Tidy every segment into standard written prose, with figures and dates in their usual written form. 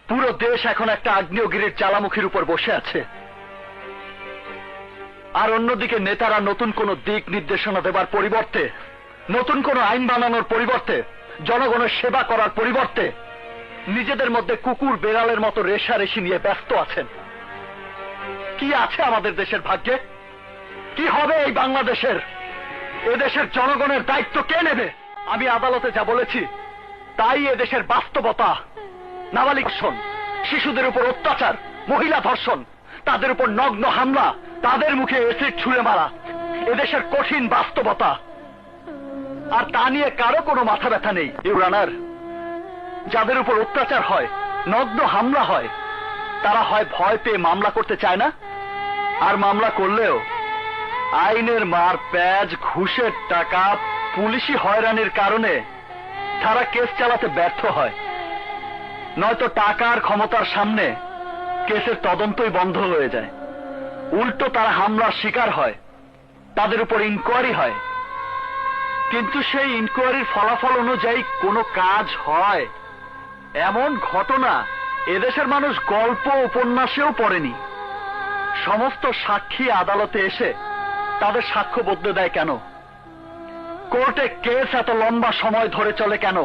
পুরো দেশ এখন একটা আগ্নেয়গিরির জ্বালামুখীর উপর বসে আছে, আর অন্যদিকে নেতারা নতুন কোন দিক নির্দেশনা দেবার পরিবর্তে, নতুন কোন আইন বানানোর পরিবর্তে, জনগণের সেবা করার পরিবর্তে নিজেদের মধ্যে কুকুর বেড়ালের মতো রেষারেষি নিয়ে ব্যস্ত আছেন। কি আছে আমাদের দেশের ভাগ্যে? কি হবে এই বাংলাদেশের? এদেশের জনগণের দায়িত্ব কে নেবে? আমি আদালতে যা বলেছি তাই এদেশের বাস্তবতা। নাবালিক ধর্ষণ, শিশুদের উপর অত্যাচার, মহিলা ধর্ষণ, তাদের উপর নগ্ন হামলা, তাদের মুখে এসিড ছুঁড়ে মারা এদেশের কঠিন বাস্তবতা। আর তা নিয়ে কারো কোনো মাথা ব্যথা নেই। ইউরানার, যাদের উপর অত্যাচার হয়, নগ্ন হামলা হয়, তারা হয় ভয় পেয়ে মামলা করতে চায় না, আর মামলা করলেও আইনের মার প্যাচ, ঘুষের টাকা, পুলিশি হয়রানির কারণে তারা কেস চালাতে ব্যর্থ হয়। নয়তো টাকার ক্ষমতার সামনে কেসের তদন্তই বন্ধ হয়ে যায়। উল্টো তারা হামলার শিকার হয়, তাদের উপর ইনকোয়ারি হয়, কিন্তু সেই ইনকোয়ারির ফলাফল অনুযায়ী কোনো কাজ হয় এমন ঘটনা এদেশের মানুষ গল্প উপন্যাসেও পড়েনি। সমস্ত সাক্ষী আদালতে এসে তাদের সাক্ষ্য বদলে দেয় কেন? কোর্টে কেস এত লম্বা সময় ধরে চলে কেন?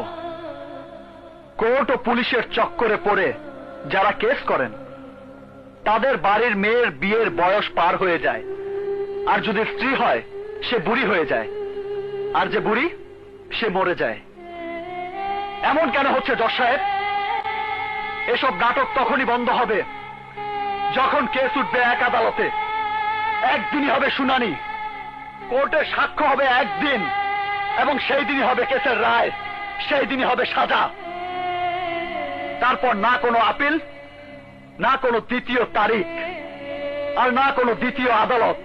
কোর্ট ও পুলিশের চক্করে পড়ে যারা কেস করেন তাদের বাড়ির মেয়ের বিয়ের বয়স পার হয়ে যায়, আর যদি স্ত্রী হয় সে বুড়ি হয়ে যায়, আর যে বুড়ি সে মরে যায়। এমন কেন হচ্ছে জজ সাহেব? এসব নাটক তখনই বন্ধ হবে যখন কেস উঠবে এক আদালতে, একদিনই হবে শুনানি, কোর্টে সাক্ষ্য হবে একদিন, এবং সেই দিনই হবে কেসের রায়, সেই দিনই হবে সাজা। তারপর না কোনো আপিল, না কোনো দ্বিতীয় তারিখ, আর না কোনো দ্বিতীয় আদালত।